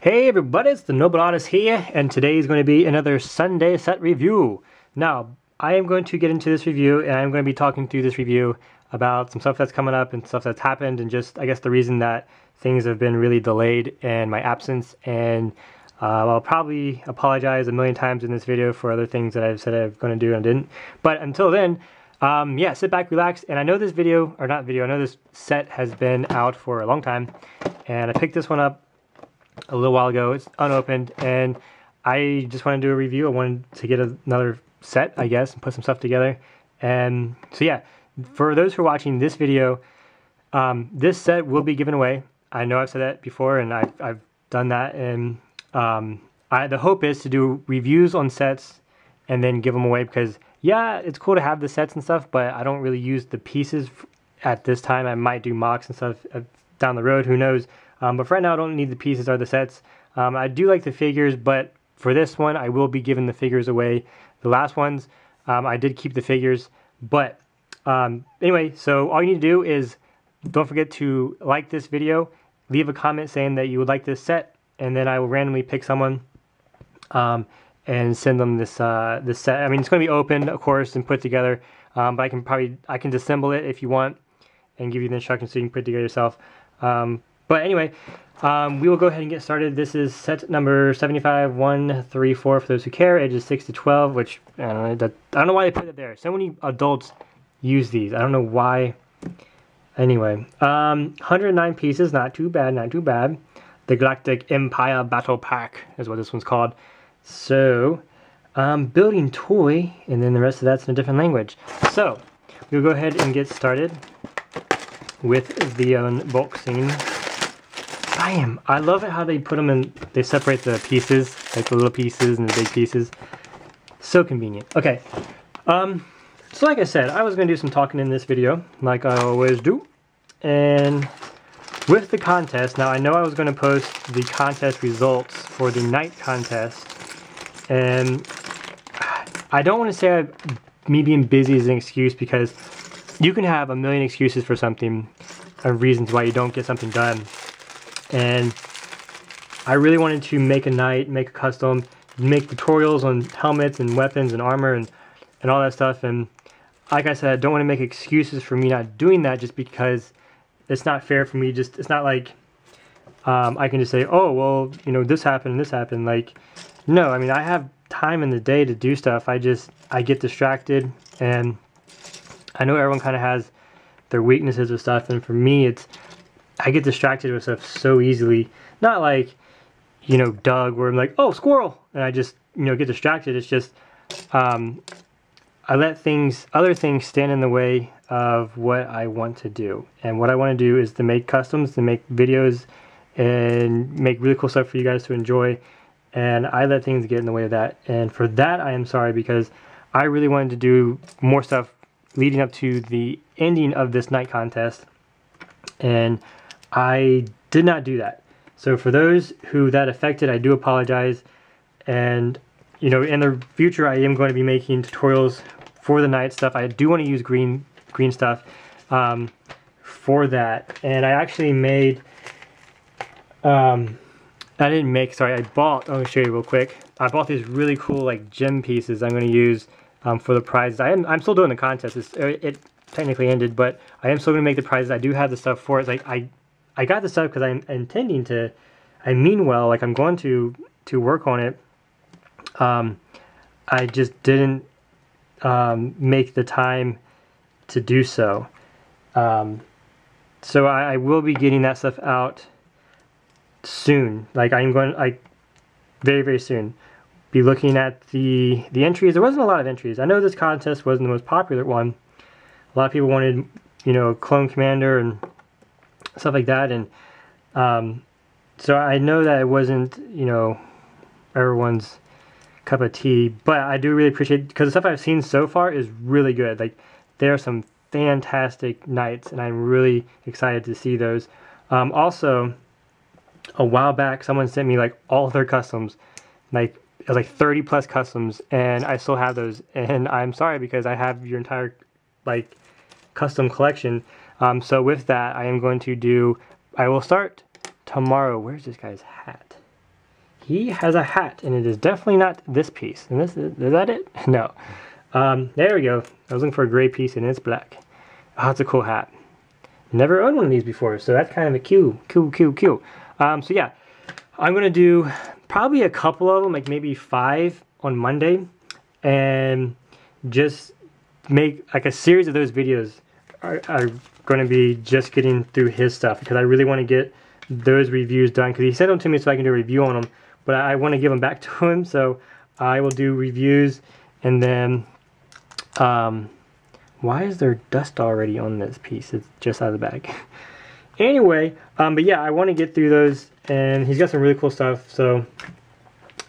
Hey everybody, it's the Noble Artist here, and today is going to be another Sunday set review. Now, I am going to get into this review, and I'm going to be talking through this review about some stuff that's coming up and stuff that's happened, and just, I guess, the reason that things have been really delayed in my absence. And I'll probably apologize a million times in this video for other things that I've said I'm going to do and didn't. But until then, yeah, sit back, relax, and I know this video, or not video, I know this set has been out for a long time, and I picked this one up a little while ago. It's unopened, and I just want to do a review. I wanted to get another set, I guess, and put some stuff together. And so yeah, for those who are watching this video, this set will be given away. I know I've said that before, and I've done that, and the hope is to do reviews on sets and then give them away, because yeah, it's cool to have the sets and stuff, but I don't really use the pieces at this time. I might do mocks and stuff down the road, who knows. But for right now, I don't need the pieces or the sets. I do like the figures, but for this one, I will be giving the figures away. The last ones, I did keep the figures. But anyway, so all you need to do is don't forget to like this video, leave a comment saying that you would like this set, and then I will randomly pick someone and send them this this set. I mean, it's going to be opened, of course, and put together, but I can disassemble it if you want and give you the instructions so you can put it together yourself. But anyway, we will go ahead and get started. This is set number 75134 for those who care, ages 6 to 12, which I don't know why they put it there. So many adults use these. I don't know why. Anyway, 109 pieces, not too bad, not too bad. The Galactic Empire Battle Pack is what this one's called. So, building toy, and then the rest of that's in a different language. So, we'll go ahead and get started with the unboxing. Bam! I love it how they put them in, they separate the pieces, like the little pieces and the big pieces. So convenient. Okay, so like I said, I was going to do some talking in this video, like I always do. And with the contest, now I know I was going to post the contest results for the night contest, and I don't want to say me being busy is an excuse, because you can have a million excuses for something, and reasons why you don't get something done. And I really wanted to make a night, make a custom, make tutorials on helmets and weapons and armor and all that stuff. And like I said, I don't want to make excuses for me not doing that, just because it's not fair for me. It's not like I can just say, oh, well, you know, this happened and this happened. Like, no, I mean, I have time in the day to do stuff. I get distracted, and I know everyone kind of has their weaknesses with stuff, and for me, I get distracted with stuff so easily. Not like, you know, Doug, where I'm like, oh, squirrel, and I just, you know, get distracted. It's just, I let other things stand in the way of what I want to do. And what I want to do is to make customs, to make videos, and make really cool stuff for you guys to enjoy. And I let things get in the way of that. And for that, I am sorry, because I really wanted to do more stuff leading up to the ending of this night contest, and I did not do that. So for those who that affected, I do apologize. And you know, in the future, I am going to be making tutorials for the night stuff. I do want to use green stuff for that. And I actually made I bought, I'll show you real quick. I bought these really cool like gem pieces I'm going to use for the prizes. I'm still doing the contest. It technically ended, but I am still going to make the prizes. I do have the stuff for it. It's like I got the stuff because I'm intending to, I mean well, like I'm going to work on it. I just didn't make the time to do so. So I will be getting that stuff out soon. Like I'm going, like very, very soon. Be looking at the entries. There wasn't a lot of entries. I know this contest wasn't the most popular one. A lot of people wanted, you know, Clone Commander and stuff like that, and so I know that it wasn't, you know, everyone's cup of tea, but I do really appreciate, because the stuff I've seen so far is really good. Like, there are some fantastic nights, and I'm really excited to see those. Also, a while back, someone sent me like all of their customs, like it was like 30 plus customs, and I still have those, and I'm sorry, because I have your entire like custom collection. So with that, I will start tomorrow. Where's this guy's hat? he has a hat, and it is definitely not this piece. And this is that it? No. There we go. I was looking for a gray piece, and it's black. Oh, it's a cool hat. Never owned one of these before, so that's kind of a cool. So yeah, I'm gonna do probably a couple of them, like maybe 5 on Monday, and just make like a series of those videos are going to be just getting through his stuff, because I really want to get those reviews done, because he sent them to me so I can do a review on them, but I want to give them back to him, so I will do reviews. And then why is there dust already on this piece? It's just out of the bag. Anyway, but yeah, I want to get through those, and he's got some really cool stuff, so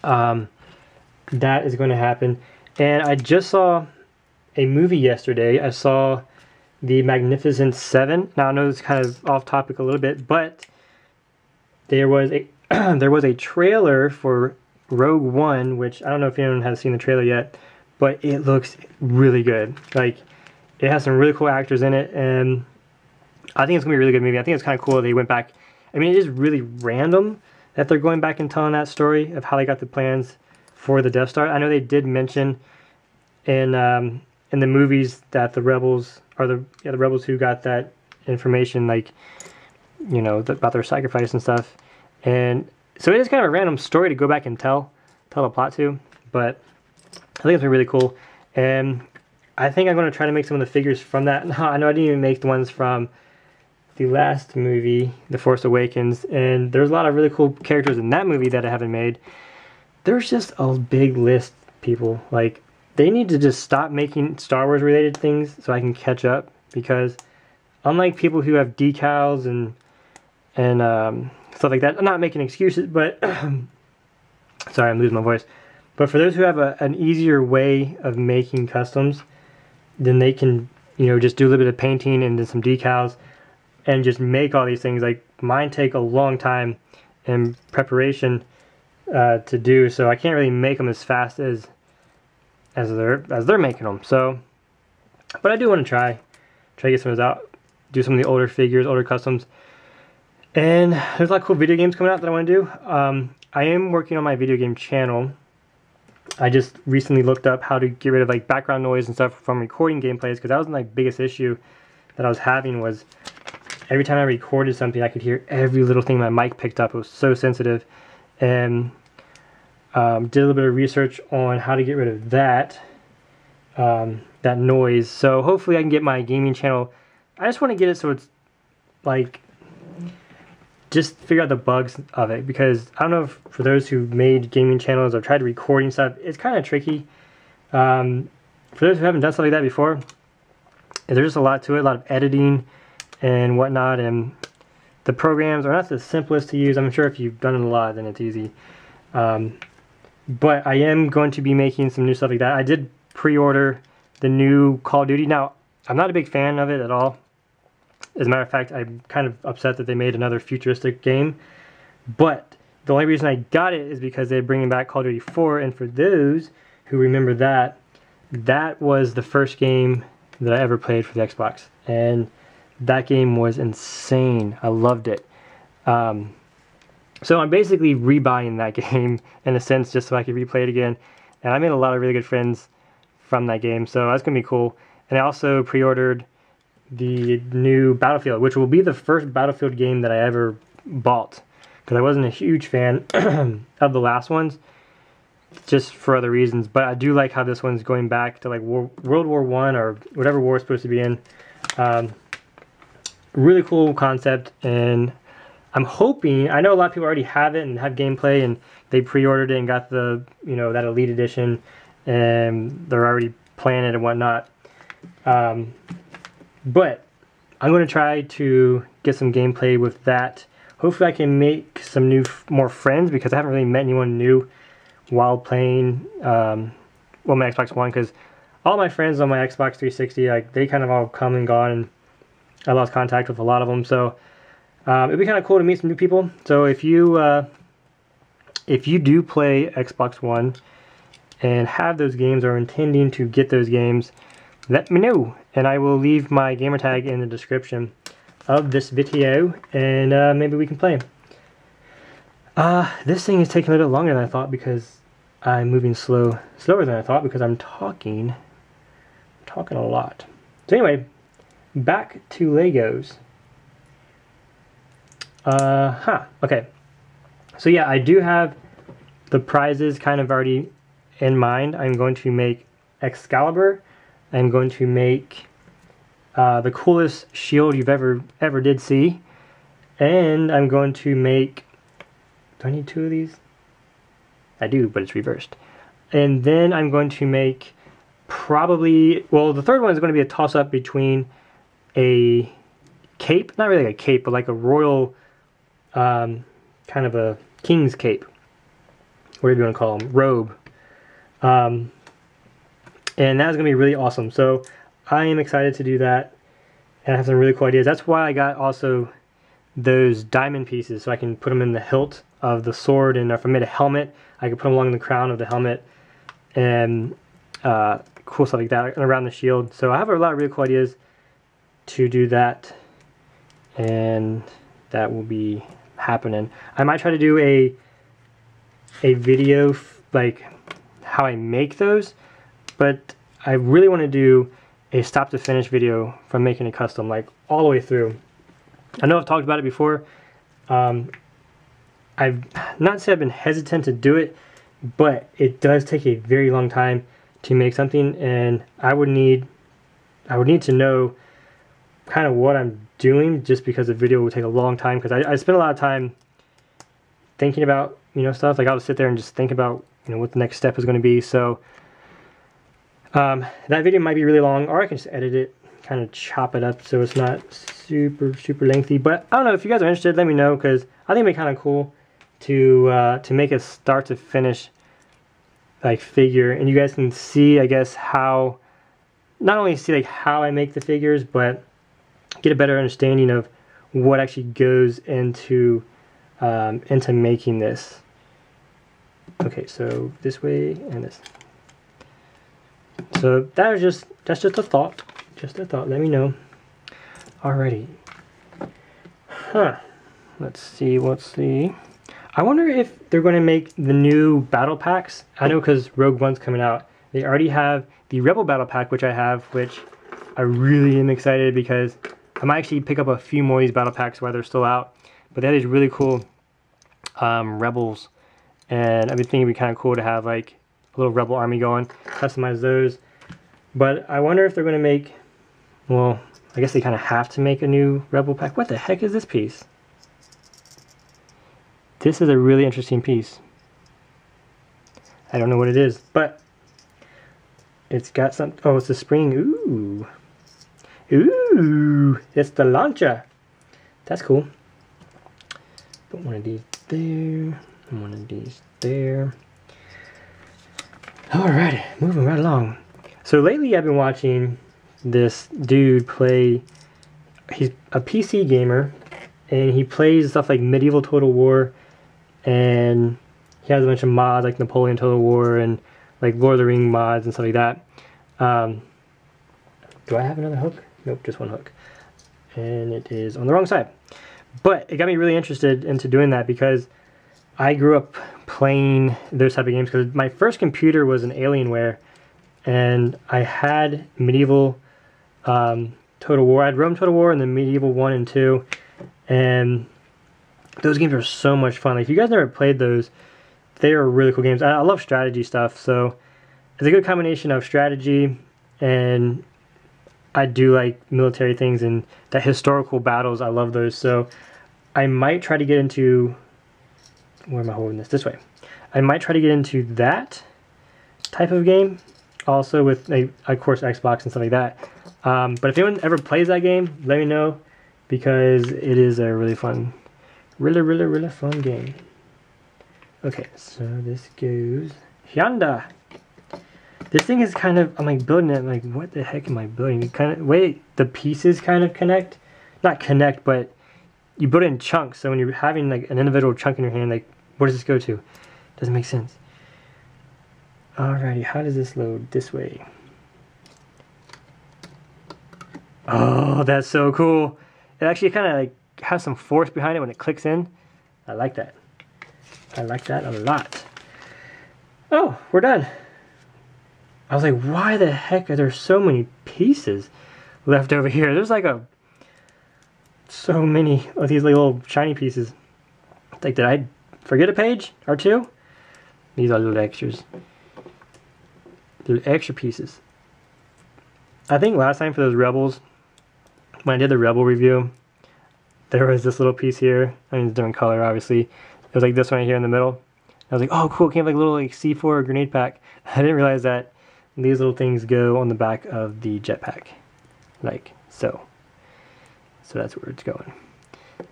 that is going to happen. And I just saw a movie yesterday. I saw The Magnificent Seven. Now I know it's kind of off topic a little bit, but there was a there was a trailer for Rogue One, which I don't know if anyone has seen the trailer yet, but it looks really good. Like, it has some really cool actors in it, and I think it's gonna be a really good movie. I think it's kind of cool they went back. I mean, it is really random that they're going back and telling that story of how they got the plans for the Death Star. I know they did mention in the movies that the rebels are the rebels who got that information, like, you know, about their sacrifice and stuff. And so it is kind of a random story to go back and tell the plot to, but I think it's been really cool. And I think I'm going to try to make some of the figures from that. Now, I know I didn't even make the ones from the last movie, The Force Awakens, and there's a lot of really cool characters in that movie that I haven't made. There's just a big list, people. Like, they need to just stop making Star Wars related things so I can catch up, because unlike people who have decals and stuff like that, I'm not making excuses, but sorry, I'm losing my voice. But for those who have an easier way of making customs, then they can, you know, just do a little bit of painting and then some decals and just make all these things. Like, mine take a long time in preparation to do, so I can't really make them as fast as they're making them. So, but I do want to try to get some of those out, do some of the older figures, older customs. And there's a lot of cool video games coming out that I want to do. I am working on my video game channel. I just recently looked up how to get rid of like background noise and stuff from recording gameplays, because that was my biggest issue that I was having. Was every time I recorded something, I could hear every little thing my mic picked up. It was so sensitive. And did a little bit of research on how to get rid of that that noise. So hopefully I can get my gaming channel. I just want to get it so it's like, just figure out the bugs of it, because I don't know if for those who made gaming channels or tried recording stuff, it's kind of tricky. For those who haven't done something like that before, there's just a lot to it, a lot of editing and whatnot, and the programs are not the simplest to use. I'm sure if you've done it a lot, then it's easy. But I am going to be making some new stuff like that. I did pre-order the new Call of Duty. Now, I'm not a big fan of it at all. As a matter of fact, I'm kind of upset that they made another futuristic game. But the only reason I got it is because they're bringing back Call of Duty 4. And for those who remember that, that was the first game that I ever played for the Xbox. And that game was insane. I loved it. So I'm basically rebuying that game in a sense, just so I can replay it again. And I made a lot of really good friends from that game, so that's going to be cool. And I also pre-ordered the new Battlefield, which will be the first Battlefield game that I ever bought, because I wasn't a huge fan of the last ones, just for other reasons. But I do like how this one's going back to like World War I or whatever war it's supposed to be in. Really cool concept, and I'm hoping, I know a lot of people already have it and have gameplay, and they pre-ordered it and got the, you know, that Elite Edition, and they're already playing it and whatnot. But I'm going to try to get some gameplay with that. Hopefully I can make some more friends, because I haven't really met anyone new while playing my Xbox One, because all my friends on my Xbox 360, like, they kind of all come and gone, and I lost contact with a lot of them. So it'd be kind of cool to meet some new people. So if you do play Xbox One and have those games, or intending to get those games, let me know, and I will leave my gamertag in the description of this video, and maybe we can play. This thing is taking a little longer than I thought because I'm moving slower than I thought because I'm talking a lot. So anyway, back to Legos. Okay. So yeah, I do have the prizes kind of already in mind. I'm going to make Excalibur. I'm going to make the coolest shield you've ever did see. And I'm going to make... Do I need 2 of these? I do, but it's reversed. And then I'm going to make probably... Well, the third one is going to be a toss-up between a cape. Not really like a cape, but like a royal... kind of a king's cape. Whatever you want to call them. Robe. And that's going to be really awesome. So I am excited to do that. And I have some really cool ideas. That's why I got also those diamond pieces, so I can put them in the hilt of the sword, and if I made a helmet, I could put them along the crown of the helmet, and cool stuff like that, and around the shield. So I have a lot of really cool ideas to do that, and that will be happening. I might try to do a video like how I make those, but I really want to do a stop to finish video from making a custom, like all the way through. I know I've talked about it before. I've not said I've been hesitant to do it, but it does take a very long time to make something, and I would need to know kind of what I'm doing, just because the video would take a long time, because I spend a lot of time thinking about, you know, stuff. Like I'll sit there and just think about, you know, what the next step is going to be. So that video might be really long, or I can just edit it, kind of chop it up so it's not super lengthy. But I don't know, if you guys are interested, let me know, because I think it'd be kind of cool to make a start to finish like figure, and you guys can see, I guess, how, not only see like how I make the figures, but get a better understanding of what actually goes into making this. Okay, so this way and this. So that's just a thought. Just a thought. Let me know. Alrighty. Let's see. I wonder if they're going to make the new battle packs. I know, because Rogue One's coming out. They already have the Rebel battle pack, which I have, which I really am excited, because I might actually pick up a few more of these battle packs while they're still out. But they have these really cool Rebels, and I've been thinking it'd be kind of cool to have like a little Rebel army going, customize those. But I wonder if they're going to make, well, I guess they kind of have to make a new Rebel pack. What the heck is this piece? This is a really interesting piece. I don't know what it is, but it's got some, oh, it's a spring. Ooh, it's the launcher. That's cool. Put one of these there, and one of these there. Alrighty, moving right along. So lately I've been watching this dude play. He's a PC gamer, and he plays stuff like Medieval Total War, and he has a bunch of mods like Napoleon Total War and like Lord of the Rings mods and stuff like that. Do I have another hook? Nope, just one hook. And it is on the wrong side. But it got me really interested into doing that, because I grew up playing those type of games, because my first computer was an Alienware, and I had Medieval Total War. I had Rome Total War and then Medieval 1 and 2, and those games are so much fun. Like, if you guys never played those, they are really cool games. I love strategy stuff, so it's a good combination of strategy, and I do like military things and the historical battles. I love those, so I might try to get into, where am I holding this? This way. I might try to get into that type of game, also with, of course, Xbox and stuff like that. But if anyone ever plays that game, let me know, because it is a really fun, really fun game. Okay, so this goes yonder. This thing is kind of, I'm like building it, like, what the heck am I building? You kind of, wait, the pieces kind of connect? Not connect, but you build it in chunks, so when you're having like an individual chunk in your hand, like, where does this go to? Doesn't make sense. Alrighty, how does this load? This way. Oh, that's so cool. It actually kind of like has some force behind it when it clicks in. I like that. I like that a lot. Oh, we're done. I was like, why the heck are there so many pieces left over here? There's like so many of these little shiny pieces. Like, did I forget a page or two? These are little extras. Little extra pieces. I think last time for those Rebels, when I did the Rebel review, there was this little piece here. I mean, it's a different color, obviously. It was like this one right here in the middle. I was like, oh, cool, came like a little like C4 grenade pack. I didn't realize that these little things go on the back of the jetpack. Like so. So that's where it's going.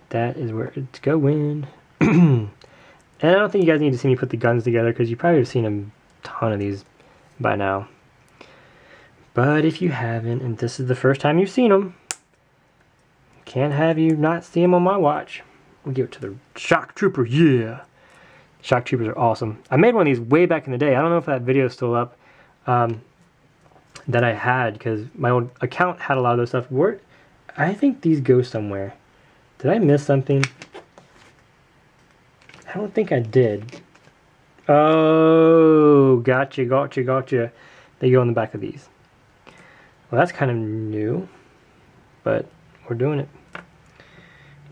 That is where it's going. And I don't think you guys need to see me put the guns together because you probably have seen a ton of these by now. But if you haven't, and this is the first time you've seen them, can't have you not see them on my watch. We'll give it to the Shock Trooper, yeah! Shock Troopers are awesome. I made one of these way back in the day. I don't know if that video is still up that I had, because my old account had a lot of those stuff. I think these go somewhere. Did I miss something? I don't think I did. Oh, gotcha. They go on the back of these. Well, that's kind of new, but we're doing it.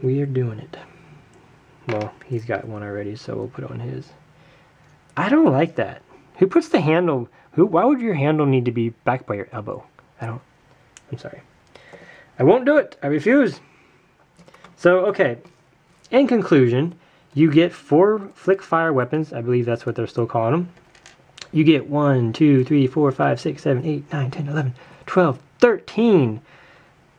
We are doing it. Well, he's got one already, so we'll put on his. I don't like that. Who puts the handle? Why would your handle need to be back by your elbow? I'm sorry. I won't do it. I refuse. So, okay. In conclusion, you get 4 flick fire weapons. I believe that's what they're still calling them. You get 1, 2, 3, 4, 5, 6, 7, 8, 9, 10, 11, 12, 13.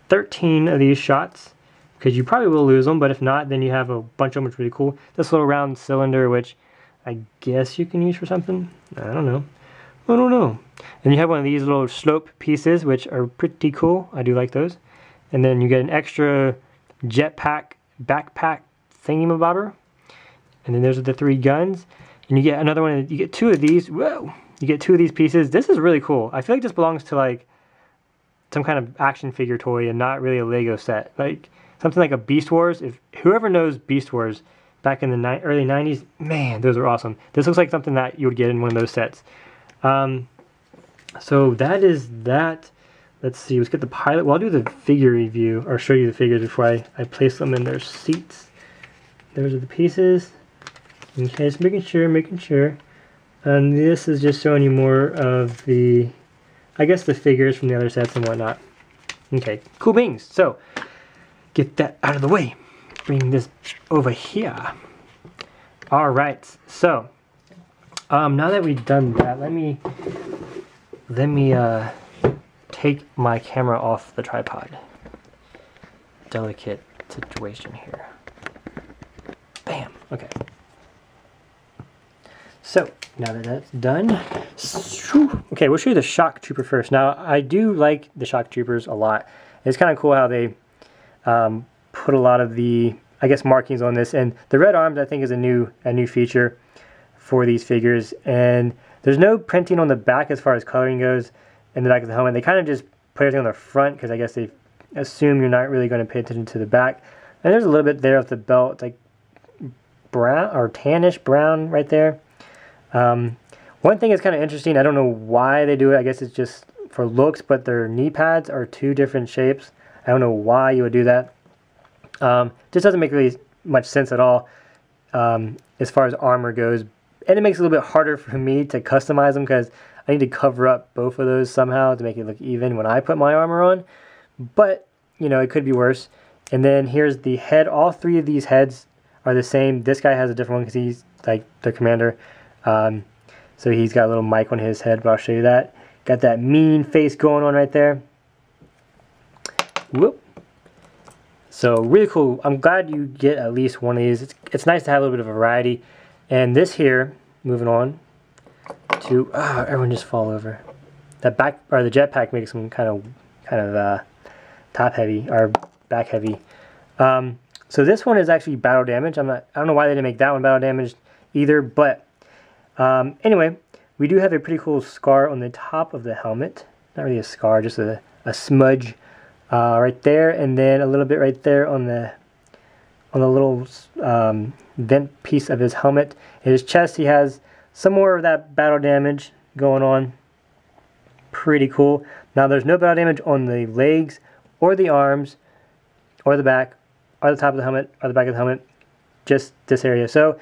13 of these shots. Because you probably will lose them, but if not, then you have a bunch of them, which is really cool. This little round cylinder, which I guess you can use for something. I don't know. And you have one of these little slope pieces, which are pretty cool. I do like those. And then you get an extra jetpack backpack thingy-mabobber. And then those are the 3 guns. And you get another one. You get 2 of these. Whoa! You get 2 of these pieces. This is really cool. I feel like this belongs to like some kind of action figure toy and not really a Lego set. Like something like a Beast Wars. If whoever knows Beast Wars back in the early 90s, man, those are awesome. This looks like something that you would get in one of those sets. So that is that. Let's see, let's get the pilot. Well, I'll do the figure review, or show you the figures before I place them in their seats. Those are the pieces. Okay, just making sure. And this is just showing you more of the, I guess, the figures from the other sets and whatnot. Okay, cool beans. So, get that out of the way. Bring this over here. Alright, so, now that we've done that, let me take my camera off the tripod. Delicate situation here. Bam. Okay. So, now that that's done, okay, we'll show you the Shock Trooper first. Now, I do like the Shock Troopers a lot. It's kind of cool how they put a lot of the, I guess, markings on this. And the red arms, I think, is a new feature for these figures. And there's no printing on the back as far as coloring goes. In the back of the helmet, they kind of just put everything on the front because I guess they assume you're not really going to pay attention to the back. And there's a little bit there at the belt. It's like brown or tannish brown right there. One thing is kind of interesting. I don't know why they do it. I guess it's just for looks, but their knee pads are 2 different shapes. I don't know why you would do that. Just doesn't make really much sense at all as far as armor goes. And it makes it a little bit harder for me to customize them because I need to cover up both of those somehow to make it look even when I put my armor on. But, you know, it could be worse. And then here's the head. All 3 of these heads are the same. This guy has a different one because he's like the commander. So he's got a little mic on his head, but I'll show you that. Got that mean face going on right there. Whoop. So really cool. I'm glad you get at least one of these. It's nice to have a little bit of variety. And this here, moving on to everyone just fall over. That back or the jetpack makes them kind of top heavy or back heavy. So this one is actually battle damage. I don't know why they didn't make that one battle damage either, but anyway, we do have a pretty cool scar on the top of the helmet. Not really a scar, just a smudge right there, and then a little bit right there on the on the little vent piece of his helmet. In his chest, he has some more of that battle damage going on. Pretty cool. Now, there's no battle damage on the legs or the arms or the back or the top of the helmet or the back of the helmet. Just this area. So,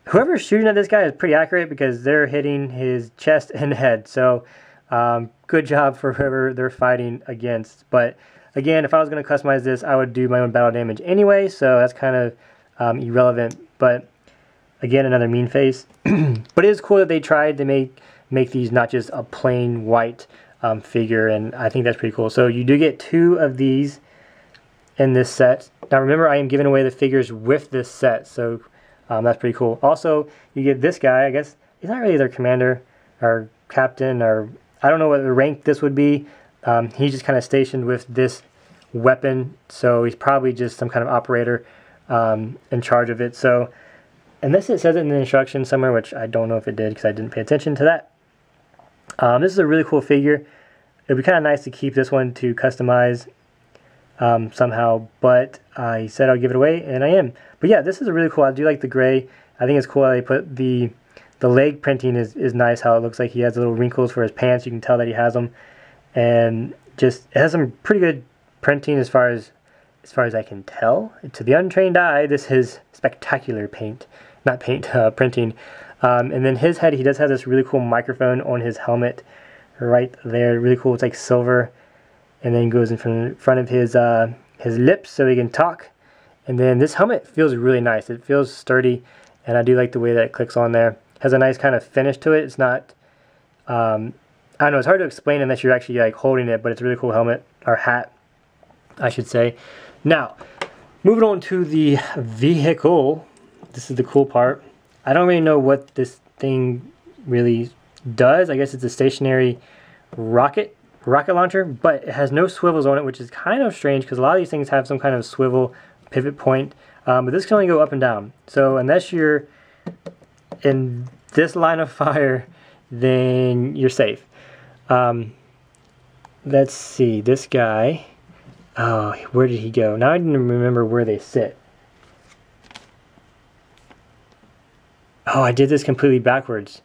whoever's shooting at this guy is pretty accurate because they're hitting his chest and head. So, good job for whoever they're fighting against. But again, if I was going to customize this, I would do my own battle damage anyway, so that's kind of irrelevant. But again, another mean face. But it is cool that they tried to make these not just a plain white figure, and I think that's pretty cool. So you do get 2 of these in this set. Now remember, I am giving away the figures with this set, so that's pretty cool. Also, you get this guy. I guess he's not really their commander or captain, or I don't know what rank this would be. He's just kind of stationed with this weapon, so he's probably just some kind of operator in charge of it. So, unless it says it in the instructions somewhere, which I don't know if it did because I didn't pay attention to that. This is a really cool figure. It'd be kind of nice to keep this one to customize somehow, but I said I'll give it away, and I am. But yeah, this is a really cool. I do like the gray. I think it's cool how they put the leg printing is nice, how it looks like he has little wrinkles for his pants. You can tell that he has them. And just, it has some pretty good printing as far as I can tell. To the untrained eye, this is spectacular printing. And then his head, he does have this really cool microphone on his helmet right there. Really cool. It's like silver. And then goes in front of his lips so he can talk. And then this helmet feels really nice. It feels sturdy, and I do like the way that it clicks on there. Has a nice kind of finish to it. It's not, I don't know, it's hard to explain unless you're actually like holding it, but it's a really cool helmet, or hat, I should say. Now, moving on to the vehicle. This is the cool part. I don't really know what this thing really does. I guess it's a stationary rocket launcher, but it has no swivels on it, which is kind of strange because a lot of these things have some kind of swivel pivot point, but this can only go up and down. So unless you're in this line of fire, then you're safe. Let's see, this guy, oh, where did he go? Now I didn't remember where they sit. Oh, I did this completely backwards.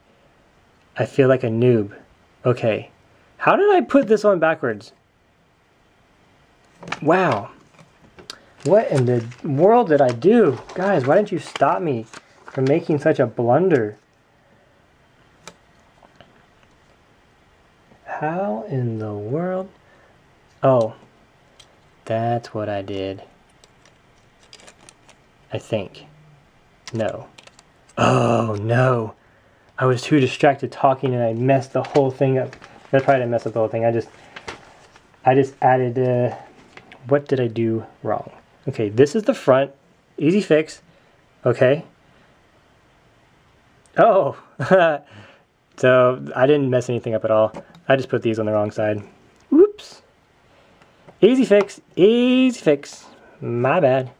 I feel like a noob. Okay, how did I put this on backwards? Wow. What in the world did I do? Guys, why didn't you stop me from making such a blunder? How in the world? Oh, that's what I did. I think. No. Oh, no. I was too distracted talking and I messed the whole thing up. That's probably didn't mess up the whole thing. I just added, what did I do wrong? Okay, this is the front. Easy fix. Okay. Oh. So, I didn't mess anything up at all. I just put these on the wrong side. Whoops. Easy fix. Easy fix. My bad.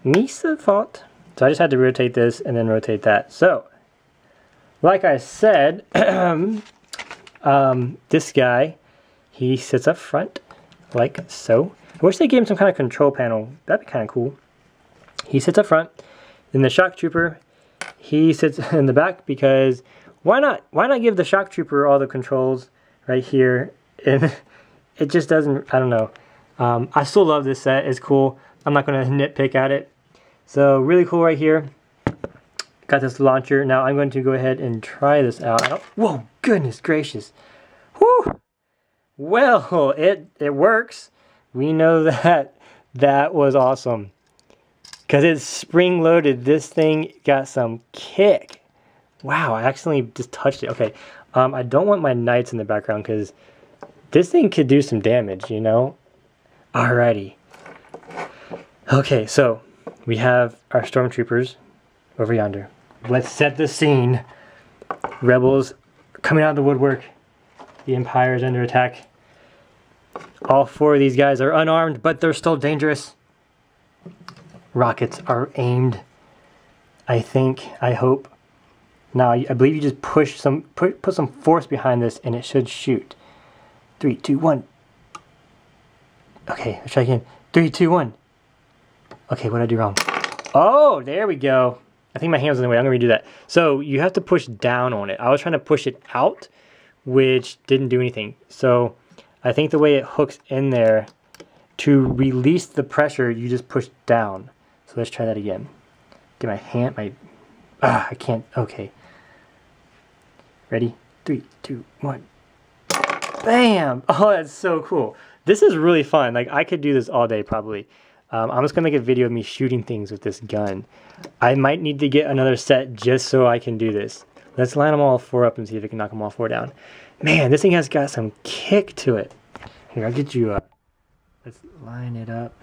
Me's fault. So I just had to rotate this and then rotate that. So, like I said, this guy, he sits up front like so. I wish they gave him some kind of control panel. That'd be kind of cool. He sits up front. Then the shock trooper, he sits in the back because why not? Why not give the shock trooper all the controls right here? And it just doesn't, I don't know. I still love this set. It's cool. I'm not going to nitpick at it. So really cool right here. Got this launcher. Now I'm going to go ahead and try this out. Whoa, goodness gracious. Whew. Well, it works. We know that that was awesome. Because it's spring loaded. This thing got some kick. Wow, I accidentally just touched it. Okay, I don't want my knights in the background because this thing could do some damage, you know? Alrighty. Okay, so we have our stormtroopers over yonder. Let's set the scene. Rebels coming out of the woodwork. The Empire is under attack. All 4 of these guys are unarmed, but they're still dangerous. Rockets are aimed. I think, I hope. Now, I believe you just push some, put some force behind this and it should shoot. 3, 2, 1. Okay, let's try again. 3, 2, 1. Okay, what did I do wrong? Oh, there we go. I think my hand was in the way. I'm going to redo that. So you have to push down on it. I was trying to push it out, which didn't do anything. So I think the way it hooks in there, to release the pressure, you just push down. So let's try that again. Get my hand, I can't, okay. Ready? 3, 2, 1. Bam! Oh, that's so cool. This is really fun. Like, I could do this all day probably. I'm just gonna make a video of me shooting things with this gun. I might need to get another set just so I can do this. Let's line them all 4 up and see if I can knock them all 4 down. Man, this thing has got some kick to it. Here, I'll get you let's line it up.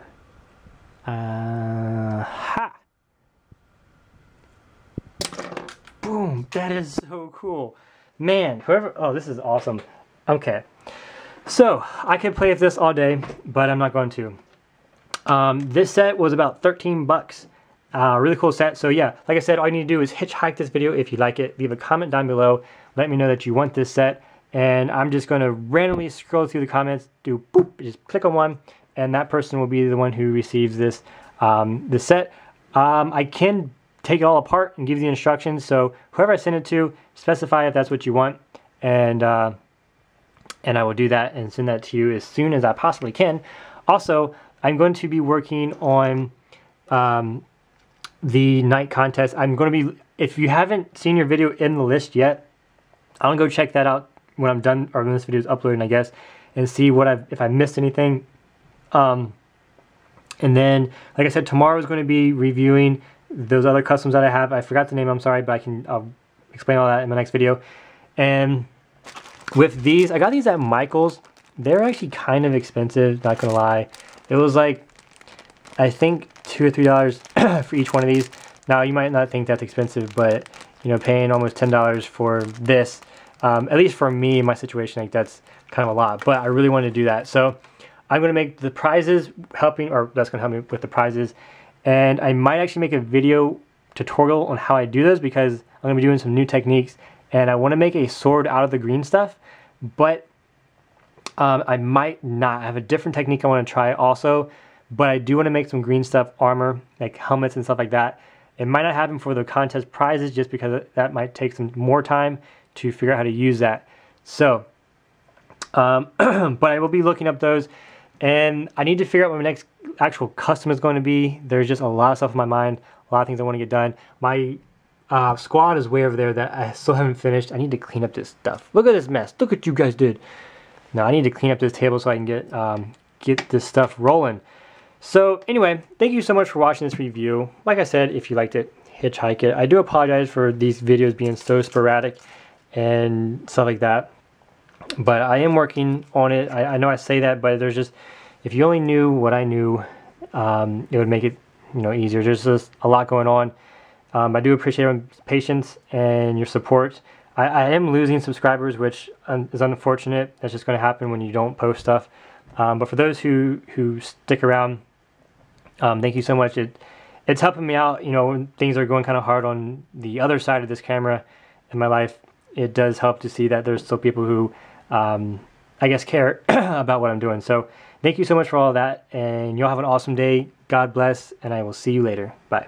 Ha! Boom! That is so cool. Man, whoever, oh, this is awesome. Okay. So, I could play with this all day, but I'm not going to. This set was about 13 bucks. Really cool set. So yeah, like I said, all you need to do is hitchhike this video if you like it. Leave a comment down below. Let me know that you want this set. And I'm just going to randomly scroll through the comments, do boop, just click on one, and that person will be the one who receives this, this set. I can take it all apart and give you the instructions. So whoever I send it to, specify if that's what you want. And I will do that and send that to you as soon as I possibly can. Also, I'm going to be working on the night contest. I'm going to be, if you haven't seen your video in the list yet, I'm going to go check that out when I'm done, or when this video is uploaded, I guess, and see what if I missed anything. And then, like I said, tomorrow is going to be reviewing those other customs that I have. I forgot the name, I'm sorry, but I'll explain all that in my next video. And with these, I got these at Michael's. They're actually kind of expensive, not gonna lie. It was like, I think $2 or $3 for each one of these. Now you might not think that's expensive, but you know, paying almost $10 for this, at least for me in my situation, like that's kind of a lot. But I really want to do that, so I'm gonna make the prizes helping, or that's gonna help me with the prizes. And I might actually make a video tutorial on how I do this, because I'm gonna be doing some new techniques, and I want to make a sword out of the green stuff, but I might not. I have a different technique I want to try also, but I do want to make some green stuff armor, like helmets and stuff like that. It might not happen for the contest prizes just because that might take some more time to figure out how to use that. So, but I will be looking up those, and I need to figure out what my next actual custom is going to be. There's just a lot of stuff in my mind, a lot of things I want to get done. My squad is way over there that I still haven't finished. I need to clean up this stuff. Look at this mess. Look what you guys did. Now I need to clean up this table so I can get this stuff rolling. So anyway, thank you so much for watching this review. Like I said, if you liked it, hitchhike it. I do apologize for these videos being so sporadic and stuff like that, but I am working on it. I know I say that, but there's just, if you only knew what I knew, it would make it, you know, easier. There's just a lot going on. I do appreciate your patience and your support. I am losing subscribers, which is unfortunate. That's just going to happen when you don't post stuff. But for those who stick around, thank you so much. It's helping me out. You know, when things are going kind of hard on the other side of this camera in my life, it does help to see that there's still people who, I guess, care about what I'm doing. So thank you so much for all of that, and y'all have an awesome day. God bless, and I will see you later. Bye.